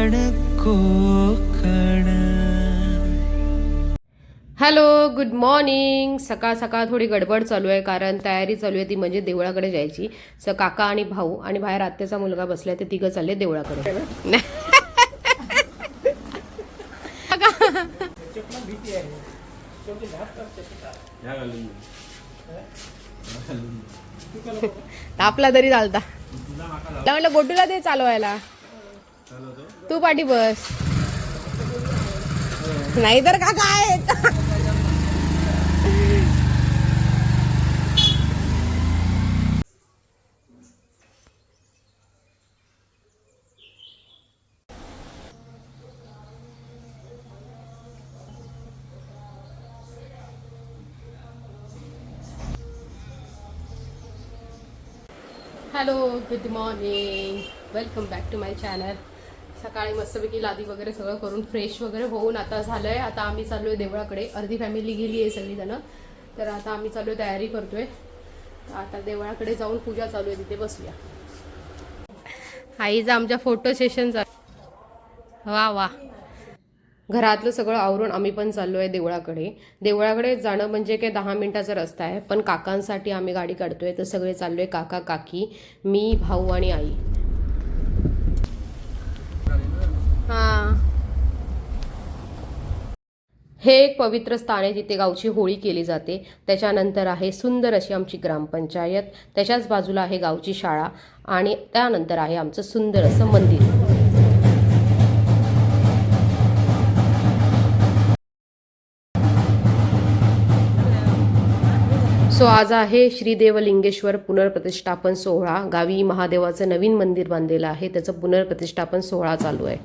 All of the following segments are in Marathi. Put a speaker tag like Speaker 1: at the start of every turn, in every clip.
Speaker 1: कोकण.
Speaker 2: Hello, good morning. सकाळ सकाळ थोडी गडबड चालू आहे, कारण तयारी चालू आहे ती म्हणजे देवळाकडे जायची. काका आणि भाऊ आणि बाहेर आत्याचा मुलगा बसलाय, ते तिघं चालले देवळाकडे. आपला तरी चालता. म्हटलं गोटूला ते चालवायला, तू पाठी बस. नाही तर का काय. Hello, good morning, welcome back to my channel. सकाळी मस्तपैकी लादी वगैरे सगळं करून फ्रेश वगैरे होऊन आता झालंय. आता आम्ही चाललोय देवळाकडे. अर्धी फॅमिली गेली आहे सगळीजण, तर आता आम्ही चाललोय, तयारी करतोय. आता देवळाकडे जाऊन पूजा चालू आहे, तिथे बसूया. आईचा आमच्या फोटो सेशन चालू. वा वा. घरातलं सगळं आवरून आम्ही पण चाललो आहे देवळाकडे. देवळाकडे जाणं म्हणजे काय 10 मिनिटाचा रस्ता आहे, पण काकांसाठी आम्ही गाडी काढतोय. तर सगळे चाललो आहे, काका काकी, मी, भाऊ आणि आई. हां, हे एक पवित्र स्थान आहे जिथे गावची होळी केली जाते. त्याच्यानंतर आहे सुंदर अशी आमची ग्रामपंचायत, त्याच्याच बाजूला आहे गावची शाळा आणि त्यानंतर आहे आमचं सुंदर असं मंदिर. सो आज आहे श्रीदेवलिंगेश्वर पुनर्प्रतिष्ठापन सोहळा. गावी महादेवाचं नवीन मंदिर बांधलेलं आहे, त्याचं पुनर्प्रतिष्ठापन सोहळा चालू आहे.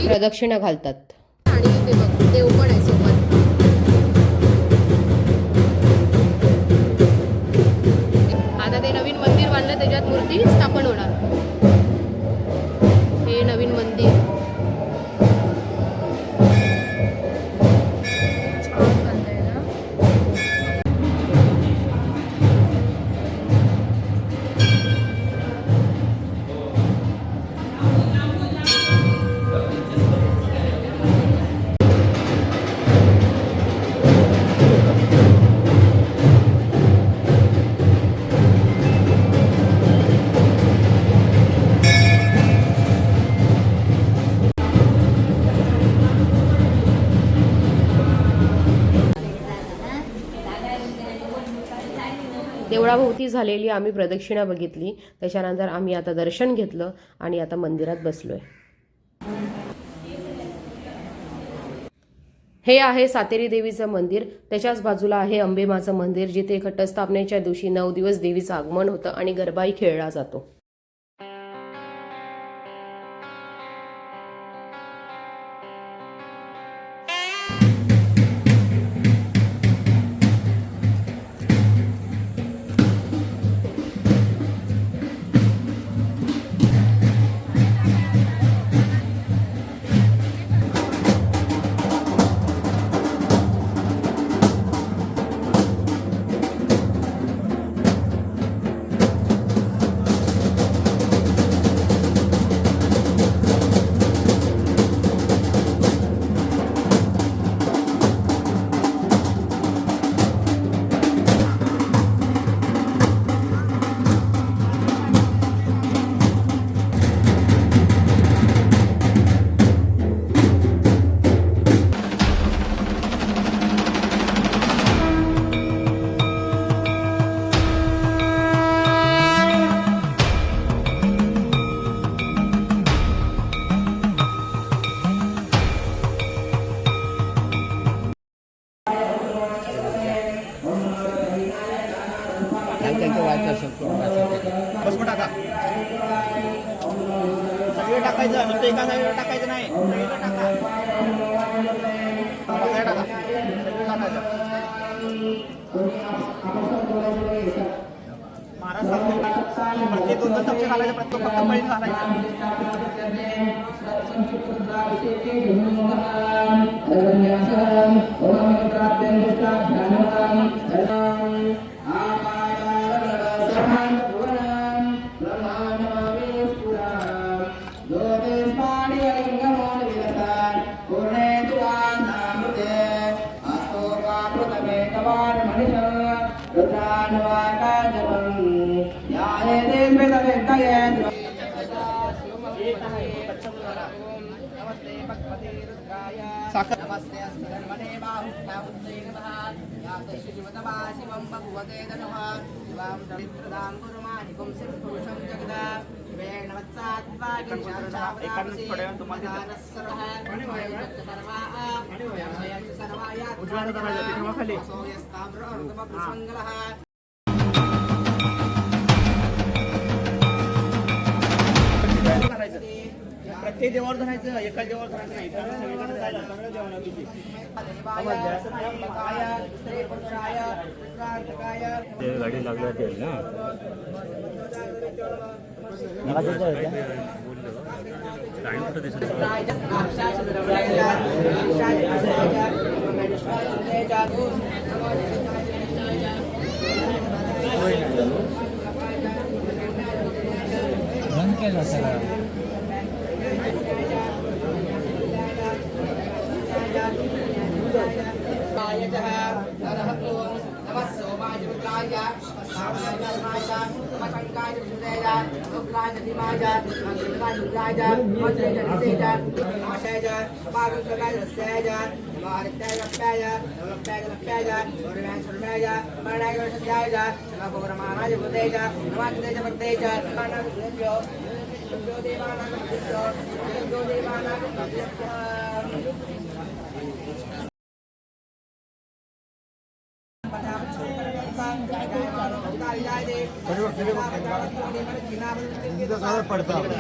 Speaker 2: प्रदक्षिणा घालतात आणि ते बघ देव पण आहे सोबत. आता ते नवीन मंदिर बांधलं, त्याच्यात मूर्ती स्थापन होणार. हे नवीन मंदिर देवळाभोवती झालेली आम्ही प्रदक्षिणा बघितली. त्याच्यानंतर आम्ही आता दर्शन घेतलं आणि आता मंदिरात बसलोय. हे आहे सातेरी देवीचं मंदिर. त्याच्याच बाजूला आहे अंबेमाचं मंदिर, जिथे घटस्थापनेच्या दिवशी 9 दिवस देवीचं आगमन होतं आणि गरबाही खेळला जातो.
Speaker 1: टाका. सगळे टाकायचं, नुसतं एका साईडला टाकायचं नाही, सगळीकडे टाका. सगळे टाका, सगळे टाकायचं. महाराष्ट्रात प्रत्येक 2-2 चमचे घालायचं, प्रत्येक फक्त पळीत घालायचं. प्रत्येक देवावर धरायचं, एकाच देवावर धरायचं नाही, सगळीकडे जायचं, सगळं देवाला तुझी.
Speaker 3: गाडी लागली होती ना. टाइम कुठं दिसत बंद केलं सगळं.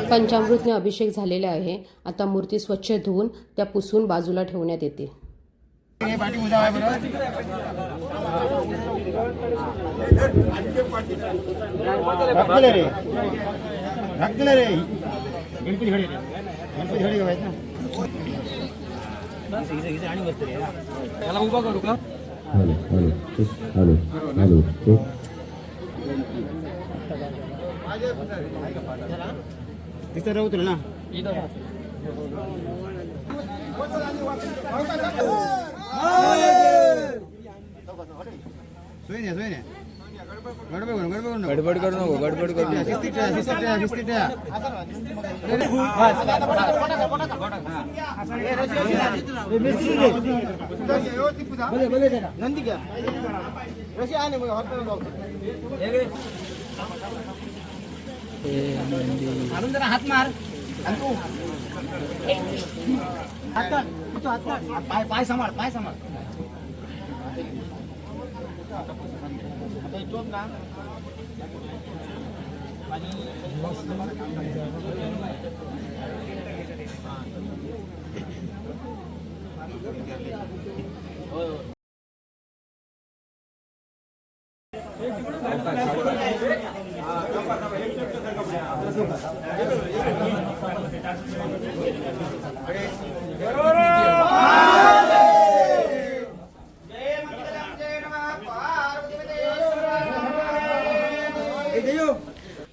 Speaker 2: पंचामृतने अभिषेक झालेला आहे. आता मूर्ती स्वच्छ धुवून त्या पुसून बाजूला ठेवण्यात येते.
Speaker 3: त्याला उभा करू का?
Speaker 1: तिथं उतरू ना.
Speaker 3: गडबड करू नको, गडबड करू नको.
Speaker 1: नंदी क्या रशी आने आणून जरा हात मार. हात पाय सांभाळ, पाय सांभाळ. ना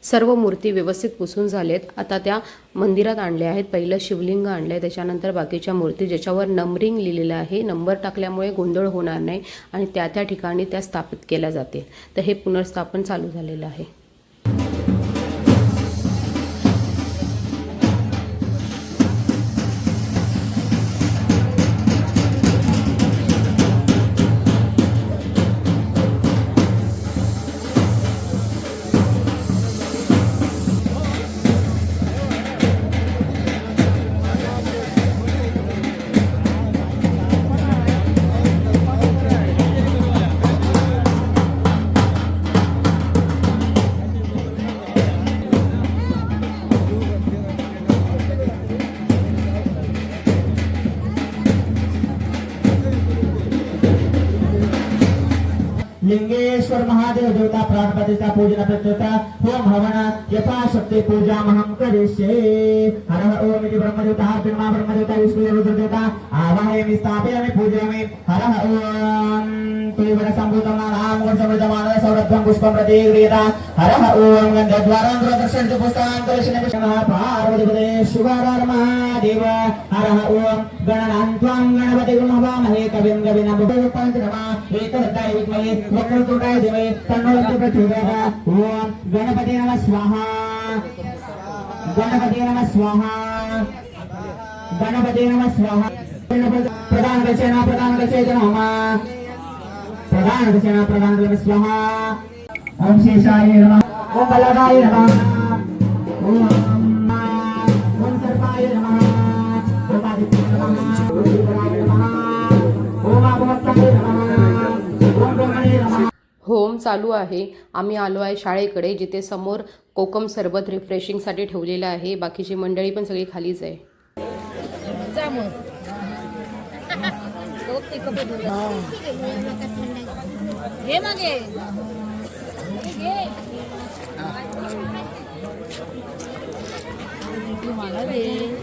Speaker 2: सर्व मूर्ती व्यवस्थित पुसून झालेत. आता त्या मंदिरात आणल्या आहेत. पहिलं शिवलिंग आणलंय, त्याच्यानंतर बाकीच्या मूर्ती ज्याच्यावर नंबरिंग लिहिलेलं आहे. नंबर टाकल्यामुळे गोंधळ होणार नाही आणि त्या त्या ठिकाणी त्या स्थापित केल्या जातील. तर हे पुनर्स्थापन चालू झालेलं आहे.
Speaker 4: लिंगेश्वर महादेव देवता प्राण प्रतिष्ठा पूजन प्रत्युता होम हवन यथाशक्ति पूजा महं करिष्ये हर ओम इति ब्रह्मदेवता ब्रह्मा ब्रह्मदेवता विष्णु रुद्रदेवता आवाहयामि स्थापयामि पूजयामि हर ओम तीव्र संभूतं नाम वर्षमृतमान सौरभ्यं पुष्पं प्रतिगृहीता हर ओम गन्धद्वारां प्रदर्शनं च पुष्पान् कलशने पुष्पः पार्वतीपदे शिवहर महादेव हर ओम गणनान्त्वां गणपति गुणवामहे कविं कविनामुपपञ्चरमा एकदन्ताय विद्महे वक्रतुण्डाय धीमहि तन्नो प्रचोदयात् ओम गणपते नमः स्वाहा गणपते नमः स्वाहा गणपते नमः स्वाहा प्रदान दक्षिणा नमः प्रदान दक्षिणा प्रदान स्वाहा ओम शेषाय नमः ओम बलदाय नमः ओम सर्पाय नमः ओम आदित्याय नमः ओम रुद्राय नमः ओम आपवत्ताय नमः ओम ब्रह्मणे नमः.
Speaker 2: होम चालू आहे. आम्ही आलो आहे शाळेकडे, जिथे समोर कोकम सरबत रिफ्रेशिंगसाठी ठेवलेलं आहे. बाकीची मंडळी पण सगळी खालीच आहे.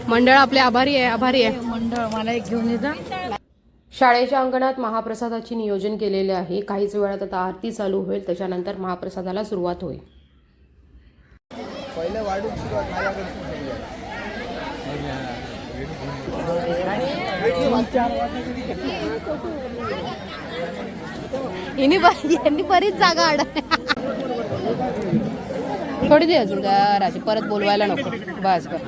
Speaker 2: मंडळ आपले आभारी आहे.
Speaker 5: मंडळ मला एक घेऊन येता.
Speaker 2: शाळेच्या अंगणात महाप्रसादाची नियोजन केलेले आहे. काहीच वेळात आता आरती चालू होईल, त्याच्यानंतर महाप्रसादाला सुरुवात होईल.
Speaker 1: पहिले वाढून सुरुवात माझ्याकडे
Speaker 2: यांनी बरीच जागा अड थोडी दे अजून राजे, परत बोलवायला नको. बस बस.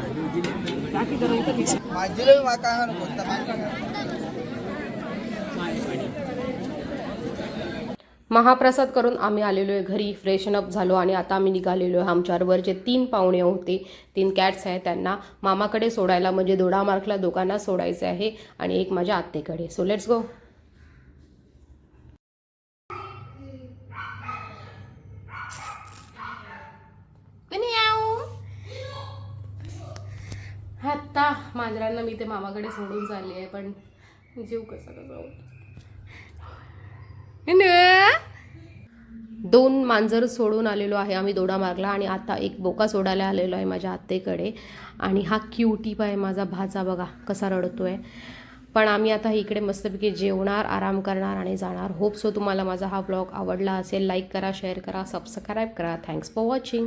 Speaker 2: महाप्रसाद करून आम्ही आलेलो आहे घरी, फ्रेशन अप झालो आणि आता आम्ही निघालेलो आहे. आमच्याबरोबर जे 3 पाहुणे होते, 3 कॅट्स आहेत, त्यांना मामाकडे सोडायला, म्हणजे दोडामार्गला दोघांना सोडायचे आहे आणि एक माझ्या आत्तेकडे. So let's go. आत्ता मांजरांना मी ते मामाकडे सोडून चालली आहे, पण जीव कसा होतो. 2 मांजर सोडून आलेलो आहे आम्ही दोडामार्गला आणि आता एक बोका सोडायला आलेलो आहे माझ्या आत्तेकडे. आणि हा क्यूटीप आहे माझा भाचा, बघा कसा रडतोय. पण आम्ही आता इकडे मस्तपैकी जेवणार, आराम करणार आणि जाणार. होप सो तुम्हाला माझा हा ब्लॉग आवडला असेल. लाईक करा, शेअर करा, सबस्क्राईब करा. Thanks for watching.